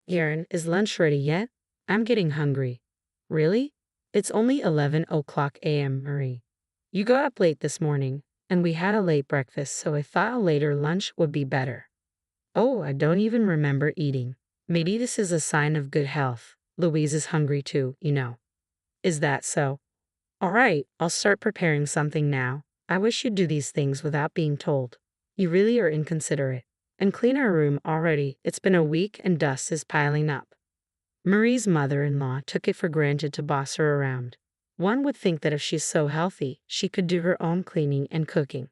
Garen, is lunch ready yet? I'm getting hungry. Really? It's only 11 o'clock a.m., Marie. You got up late this morning, and we had a late breakfast, so I thought a later lunch would be better. Oh, I don't even remember eating. Maybe this is a sign of good health. Louise is hungry too, you know. Is that so? All right, I'll start preparing something now. I wish you'd do these things without being told. You really are inconsiderate. And clean our room already. It's been a week and dust is piling up. Marie's mother-in-law took it for granted to boss her around. One would think that if she's so healthy, she could do her own cleaning and cooking.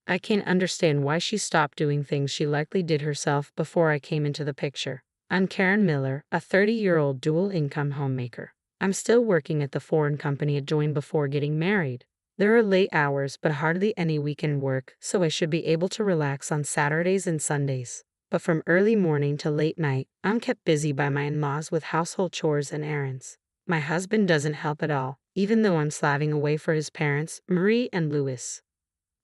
I can't understand why she stopped doing things she likely did herself before I came into the picture. I'm Karen Miller, a 30-year-old dual-income homemaker. I'm still working at the foreign company I joined before getting married. There are late hours but hardly any weekend work, so I should be able to relax on Saturdays and Sundays. But from early morning to late night, I'm kept busy by my in-laws with household chores and errands. My husband doesn't help at all, even though I'm slaving away for his parents, Marie and Louis.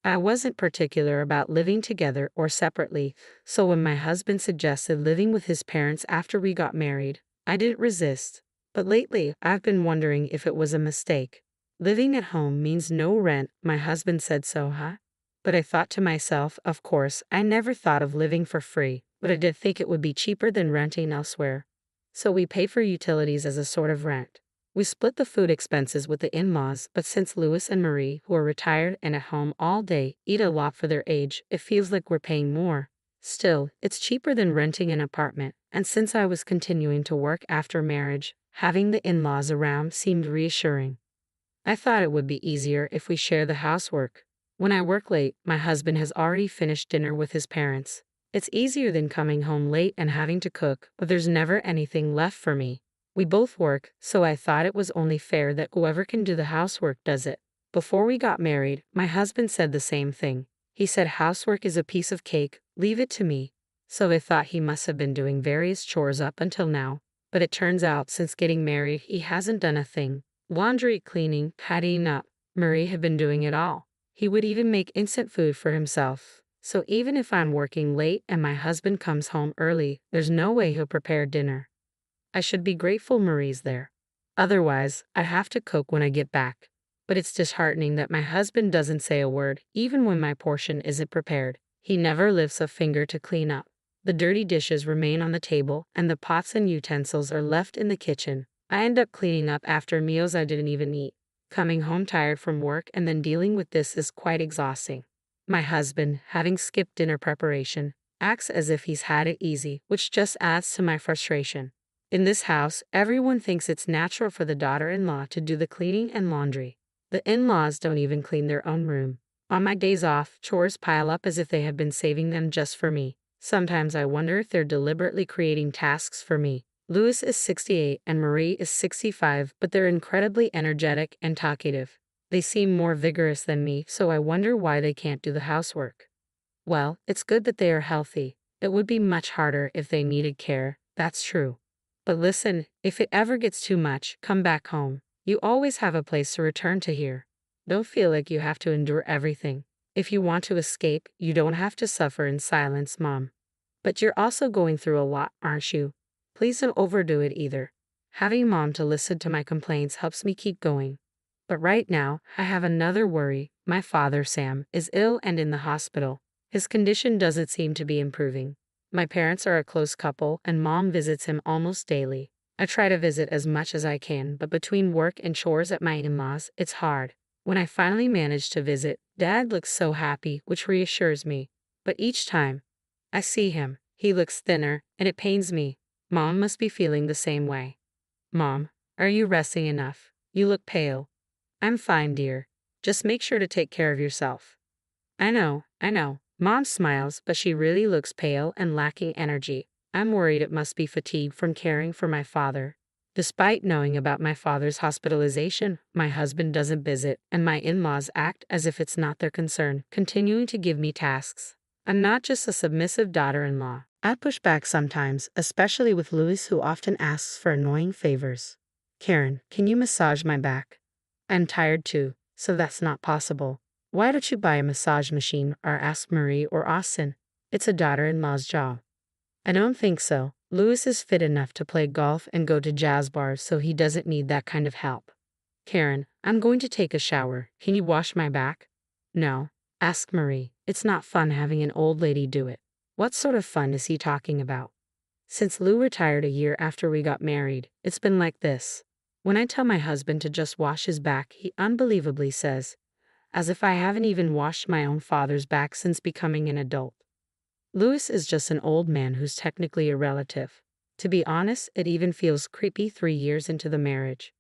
I wasn't particular about living together or separately, so when my husband suggested living with his parents after we got married, I didn't resist. But lately, I've been wondering if it was a mistake. Living at home means no rent, my husband said so, huh? But I thought to myself, of course, I never thought of living for free, but I did think it would be cheaper than renting elsewhere. So we pay for utilities as a sort of rent. We split the food expenses with the in-laws, but since Louis and Marie, who are retired and at home all day, eat a lot for their age, it feels like we're paying more. Still, it's cheaper than renting an apartment, and since I was continuing to work after marriage, having the in-laws around seemed reassuring. I thought it would be easier if we share the housework. When I work late, my husband has already finished dinner with his parents. It's easier than coming home late and having to cook, but there's never anything left for me. We both work, so I thought it was only fair that whoever can do the housework does it. Before we got married, my husband said the same thing. He said housework is a piece of cake, leave it to me. So I thought he must have been doing various chores up until now. But it turns out since getting married, he hasn't done a thing. Laundry, cleaning, tidying up. Marie had been doing it all. He would even make instant food for himself. So even if I'm working late and my husband comes home early, there's no way he'll prepare dinner. I should be grateful Marie's there. Otherwise, I have to cook when I get back. But it's disheartening that my husband doesn't say a word, even when my portion isn't prepared. He never lifts a finger to clean up. The dirty dishes remain on the table, and the pots and utensils are left in the kitchen. I end up cleaning up after meals I didn't even eat. Coming home tired from work and then dealing with this is quite exhausting. My husband, having skipped dinner preparation, acts as if he's had it easy, which just adds to my frustration. In this house, everyone thinks it's natural for the daughter-in-law to do the cleaning and laundry. The in-laws don't even clean their own room. On my days off, chores pile up as if they have been saving them just for me. Sometimes I wonder if they're deliberately creating tasks for me. Louis is 68 and Marie is 65, but they're incredibly energetic and talkative. They seem more vigorous than me, so I wonder why they can't do the housework. Well, it's good that they are healthy. It would be much harder if they needed care, that's true. But listen, if it ever gets too much, come back home. You always have a place to return to here. Don't feel like you have to endure everything. If you want to escape, you don't have to suffer in silence, Mom. But you're also going through a lot, aren't you? Please don't overdo it either. Having Mom to listen to my complaints helps me keep going. But right now, I have another worry. My father, Sam, is ill and in the hospital. His condition doesn't seem to be improving. My parents are a close couple, and Mom visits him almost daily. I try to visit as much as I can, but between work and chores at my in-laws, it's hard. When I finally manage to visit, Dad looks so happy, which reassures me. But each time I see him, he looks thinner, and it pains me. Mom must be feeling the same way. Mom, are you resting enough? You look pale. I'm fine, dear. Just make sure to take care of yourself. I know. Mom smiles, but she really looks pale and lacking energy. I'm worried it must be fatigue from caring for my father. Despite knowing about my father's hospitalization, my husband doesn't visit, and my in-laws act as if it's not their concern, continuing to give me tasks. I'm not just a submissive daughter-in-law. I push back sometimes, especially with Louis, who often asks for annoying favors. Karen, can you massage my back? I'm tired too, so that's not possible. Why don't you buy a massage machine or ask Marie or Austin? It's a daughter-in-law's job. I don't think so. Louis is fit enough to play golf and go to jazz bars, so he doesn't need that kind of help. Karen, I'm going to take a shower. Can you wash my back? No, asked Marie. It's not fun having an old lady do it. What sort of fun is he talking about? Since Lou retired a year after we got married, it's been like this. When I tell my husband to just wash his back, he unbelievably says, as if I haven't even washed my own father's back since becoming an adult. Louis is just an old man who's technically a relative. To be honest, it even feels creepy 3 years into the marriage.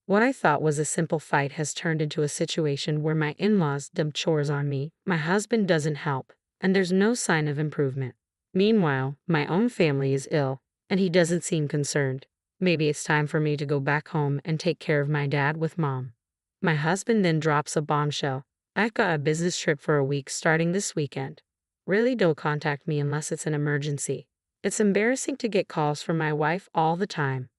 What I thought was a simple fight has turned into a situation where my in-laws dump chores on me, my husband doesn't help, and there's no sign of improvement. Meanwhile, my own family is ill, and he doesn't seem concerned. Maybe it's time for me to go back home and take care of my dad with mom. My husband then drops a bombshell. I've got a business trip for a week starting this weekend. Really, don't contact me unless it's an emergency. It's embarrassing to get calls from my wife all the time.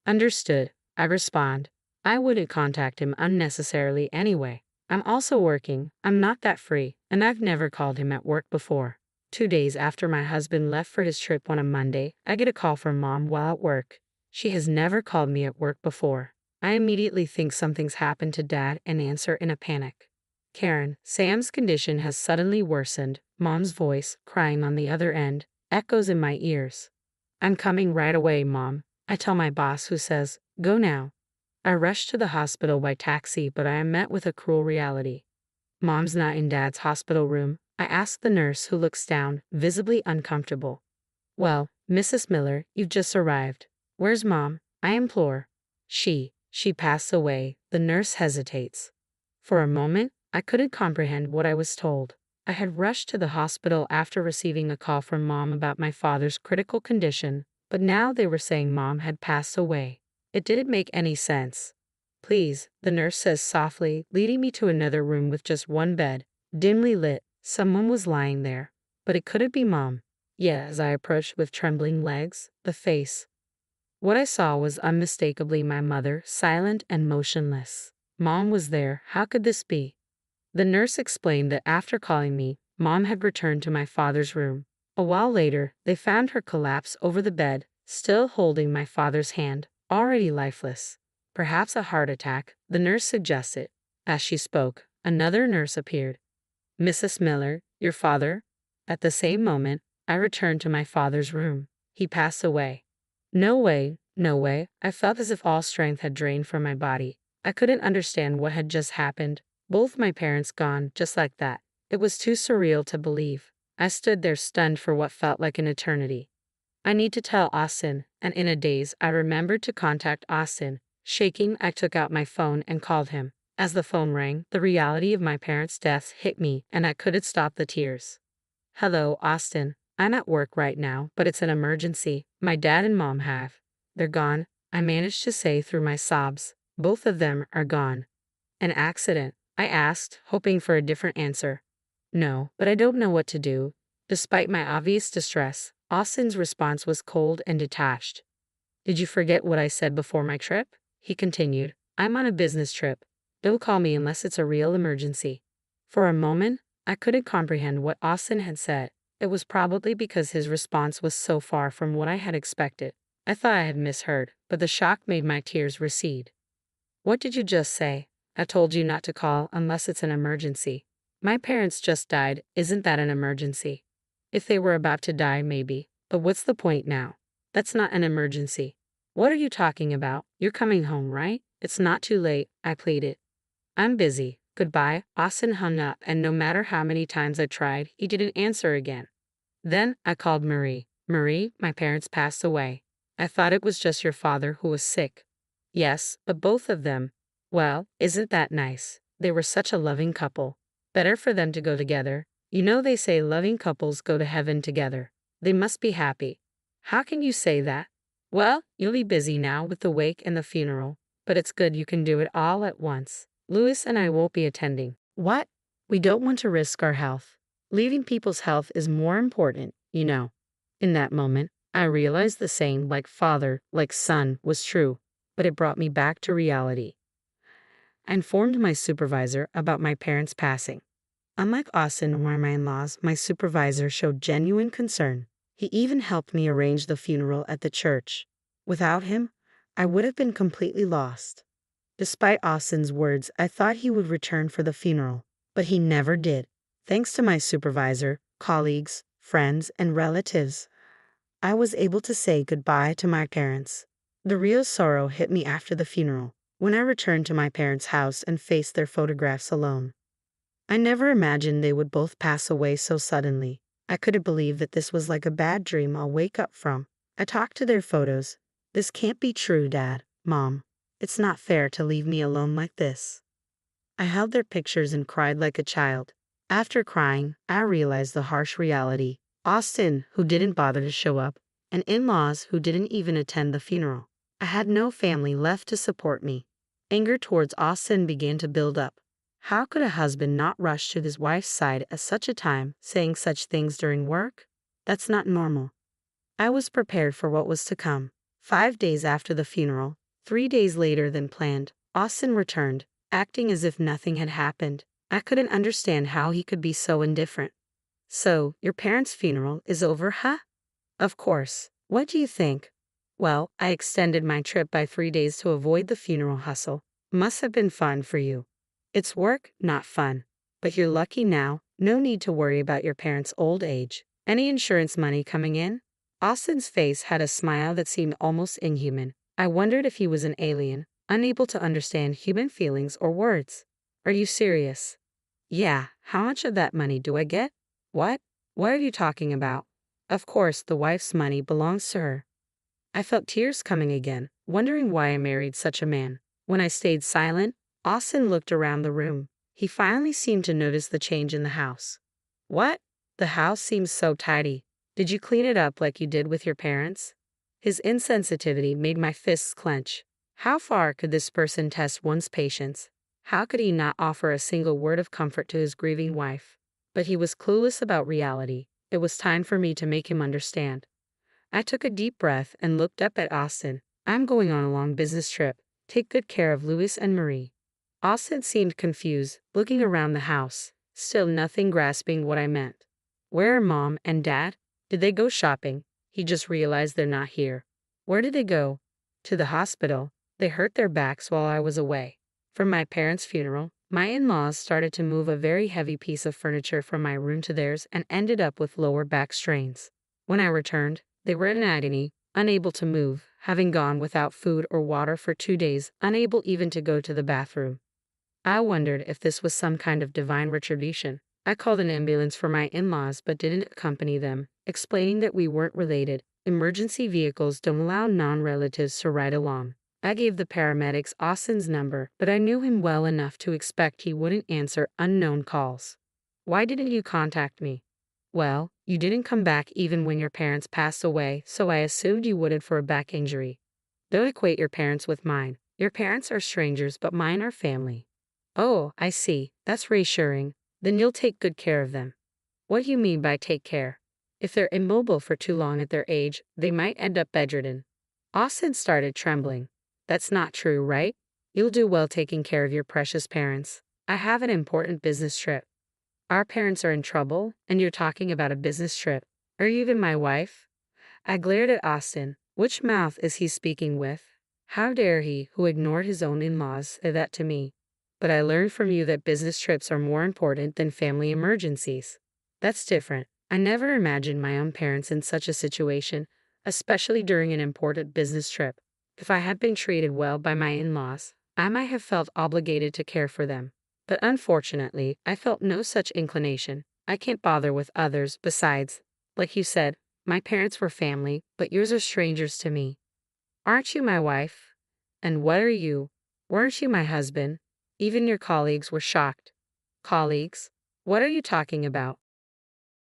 Understood, I respond. I wouldn't contact him unnecessarily anyway. I'm also working, I'm not that free, and I've never called him at work before. 2 days after my husband left for his trip on a Monday, I get a call from mom while at work. She has never called me at work before. I immediately think something's happened to dad and answer in a panic. Karen, Sam's condition has suddenly worsened. Mom's voice, crying on the other end, echoes in my ears. I'm coming right away, Mom, I tell my boss, who says, go now. I rush to the hospital by taxi, but I am met with a cruel reality. Mom's not in Dad's hospital room. I ask the nurse, who looks down, visibly uncomfortable. Well, Mrs. Miller, you've just arrived. Where's Mom? I implore. She passed away. The nurse hesitates. For a moment, I couldn't comprehend what I was told. I had rushed to the hospital after receiving a call from Mom about my father's critical condition, but now they were saying Mom had passed away. It didn't make any sense. Please, the nurse says softly, leading me to another room with just one bed, dimly lit. Someone was lying there, but it couldn't be Mom. Yet, as I approached with trembling legs, the face. What I saw was unmistakably my mother, silent and motionless. Mom was there. How could this be? The nurse explained that after calling me, Mom had returned to my father's room. A while later, they found her collapse over the bed, still holding my father's hand, already lifeless. Perhaps a heart attack, the nurse suggested. As she spoke, another nurse appeared. Mrs. Miller, your father? At the same moment, I returned to my father's room. He passed away. No way, no way. I felt as if all strength had drained from my body. I couldn't understand what had just happened. Both my parents gone, just like that. It was too surreal to believe. I stood there stunned for what felt like an eternity. I need to tell Austin, and in a daze I remembered to contact Austin. Shaking, I took out my phone and called him. As the phone rang, the reality of my parents' deaths hit me, and I couldn't stop the tears. Hello, Austin. I'm at work right now, but it's an emergency. My dad and Mom they're gone, I managed to say through my sobs. Both of them are gone. An accident? I asked, hoping for a different answer. No, but I don't know what to do. Despite my obvious distress, Austin's response was cold and detached. Did you forget what I said before my trip? He continued. I'm on a business trip. Don't call me unless it's a real emergency. For a moment, I couldn't comprehend what Austin had said. It was probably because his response was so far from what I had expected. I thought I had misheard, but the shock made my tears recede. What did you just say? I told you not to call unless it's an emergency. My parents just died. Isn't that an emergency? If they were about to die, maybe. But what's the point now? That's not an emergency. What are you talking about? You're coming home, right? It's not too late, I pleaded. I'm busy. Goodbye. Austin hung up, and no matter how many times I tried, he didn't answer again. Then I called Marie. Marie, my parents passed away. I thought it was just your father who was sick. Yes, but both of them. Well, isn't that nice? They were such a loving couple. Better for them to go together. You know they say loving couples go to heaven together. They must be happy. How can you say that? Well, you'll be busy now with the wake and the funeral, but it's good you can do it all at once. Louis and I won't be attending. What? We don't want to risk our health. Leaving people's health is more important, you know. In that moment, I realized the saying like father, like son was true, but it brought me back to reality. I informed my supervisor about my parents' passing. Unlike Austin or my in-laws, my supervisor showed genuine concern. He even helped me arrange the funeral at the church. Without him, I would have been completely lost. Despite Austin's words, I thought he would return for the funeral, but he never did. Thanks to my supervisor, colleagues, friends, and relatives, I was able to say goodbye to my parents. The real sorrow hit me after the funeral, when I returned to my parents' house and faced their photographs alone. I never imagined they would both pass away so suddenly. I couldn't believe that this was like a bad dream I'll wake up from. I talked to their photos. This can't be true, Dad, Mom. It's not fair to leave me alone like this. I held their pictures and cried like a child. After crying, I realized the harsh reality. Austin, who didn't bother to show up, and in-laws who didn't even attend the funeral. I had no family left to support me. Anger towards Austin began to build up. How could a husband not rush to his wife's side at such a time, saying such things during work? That's not normal. I was prepared for what was to come. 5 days after the funeral, 3 days later than planned, Austin returned, acting as if nothing had happened. I couldn't understand how he could be so indifferent. So, your parents' funeral is over, huh? Of course. What do you think? Well, I extended my trip by 3 days to avoid the funeral hustle. Must have been fun for you. It's work, not fun. But you're lucky now. No need to worry about your parents' old age. Any insurance money coming in? Austin's face had a smile that seemed almost inhuman. I wondered if he was an alien, unable to understand human feelings or words. Are you serious? Yeah, how much of that money do I get? What? What are you talking about? Of course, the wife's money belongs to her. I felt tears coming again, wondering why I married such a man. When I stayed silent, Austin looked around the room. He finally seemed to notice the change in the house. What? The house seems so tidy. Did you clean it up like you did with your parents? His insensitivity made my fists clench. How far could this person test one's patience? How could he not offer a single word of comfort to his grieving wife? But he was clueless about reality. It was time for me to make him understand. I took a deep breath and looked up at Austin. I'm going on a long business trip. Take good care of Louise and Marie. Austin seemed confused, looking around the house, still nothing grasping what I meant. Where are Mom and Dad? Did they go shopping? He just realized they're not here. Where did they go? To the hospital. They hurt their backs while I was away. For my parents' funeral, my in-laws started to move a very heavy piece of furniture from my room to theirs and ended up with lower back strains. When I returned, they were in agony, unable to move, having gone without food or water for 2 days, unable even to go to the bathroom. I wondered if this was some kind of divine retribution. I called an ambulance for my in-laws but didn't accompany them, explaining that we weren't related. Emergency vehicles don't allow non-relatives to ride along. I gave the paramedics Austin's number, but I knew him well enough to expect he wouldn't answer unknown calls. Why didn't you contact me? Well, you didn't come back even when your parents passed away, so I assumed you wouldn't for a back injury. Don't equate your parents with mine. Your parents are strangers, but mine are family. Oh, I see. That's reassuring. Then you'll take good care of them. What do you mean by take care? If they're immobile for too long at their age, they might end up bedridden. Austin started trembling. That's not true, right? You'll do well taking care of your precious parents. I have an important business trip. Our parents are in trouble, and you're talking about a business trip. Are you even my wife? I glared at Austin. Which mouth is he speaking with? How dare he, who ignored his own in-laws, say that to me? But I learned from you that business trips are more important than family emergencies. That's different. I never imagined my own parents in such a situation, especially during an important business trip. If I had been treated well by my in-laws, I might have felt obligated to care for them. But unfortunately, I felt no such inclination. I can't bother with others. Besides, like you said, my parents were family, but yours are strangers to me. Aren't you my wife? And what are you? Weren't you my husband? Even your colleagues were shocked. Colleagues? What are you talking about?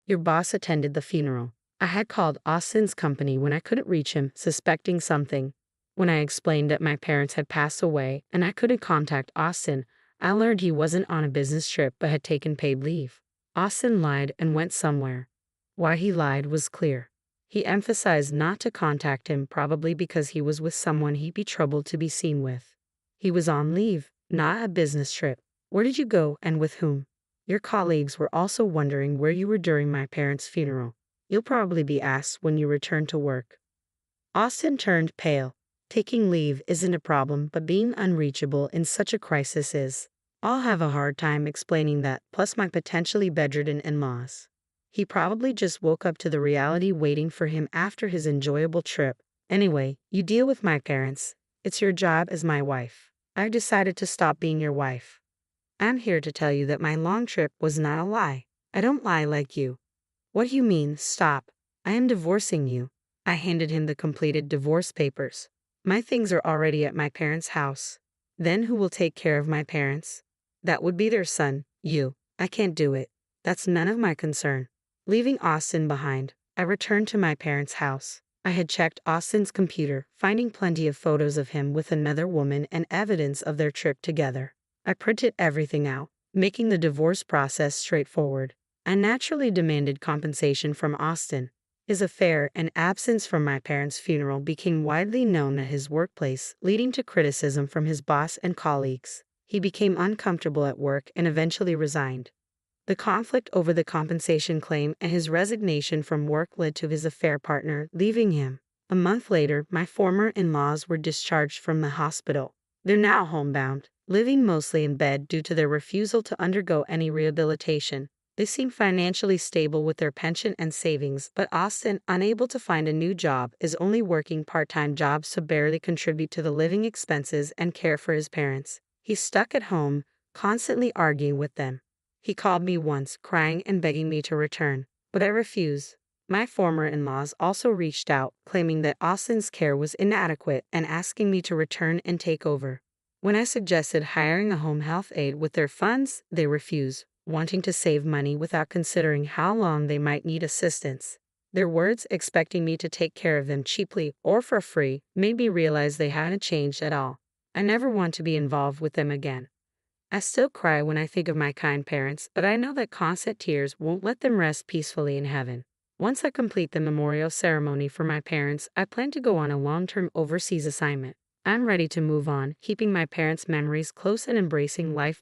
Your boss attended the funeral. I had called Austin's company when I couldn't reach him, suspecting something. When I explained that my parents had passed away and I couldn't contact Austin, I learned he wasn't on a business trip but had taken paid leave. Austin lied and went somewhere. Why he lied was clear. He emphasized not to contact him, probably because he was with someone he'd be troubled to be seen with. He was on leave, not a business trip. Where did you go and with whom? Your colleagues were also wondering where you were during my parents' funeral. You'll probably be asked when you return to work. Austin turned pale. Taking leave isn't a problem, but being unreachable in such a crisis is. I'll have a hard time explaining that, plus my potentially bedridden in-laws. He probably just woke up to the reality waiting for him after his enjoyable trip. Anyway, you deal with my parents. It's your job as my wife. I've decided to stop being your wife. I'm here to tell you that my long trip was not a lie. I don't lie like you. What do you mean, stop? I am divorcing you. I handed him the completed divorce papers. My things are already at my parents' house. Then who will take care of my parents? That would be their son, you. I can't do it. That's none of my concern. Leaving Austin behind, I returned to my parents' house. I had checked Austin's computer, finding plenty of photos of him with another woman and evidence of their trip together. I printed everything out, making the divorce process straightforward. I naturally demanded compensation from Austin. His affair and absence from my parents' funeral became widely known at his workplace, leading to criticism from his boss and colleagues. He became uncomfortable at work and eventually resigned. The conflict over the compensation claim and his resignation from work led to his affair partner leaving him. A month later, my former in-laws were discharged from the hospital. They're now homebound, living mostly in bed due to their refusal to undergo any rehabilitation. They seem financially stable with their pension and savings, but Austin, unable to find a new job, is only working part-time jobs to barely contribute to the living expenses and care for his parents. He's stuck at home, constantly arguing with them. He called me once, crying and begging me to return, but I refused. My former in-laws also reached out, claiming that Austin's care was inadequate and asking me to return and take over. When I suggested hiring a home health aide with their funds, they refused, wanting to save money without considering how long they might need assistance. Their words, expecting me to take care of them cheaply or for free, made me realize they hadn't changed at all. I never want to be involved with them again. I still cry when I think of my kind parents, but I know that constant tears won't let them rest peacefully in heaven. Once I complete the memorial ceremony for my parents, I plan to go on a long-term overseas assignment. I'm ready to move on, keeping my parents' memories close and embracing life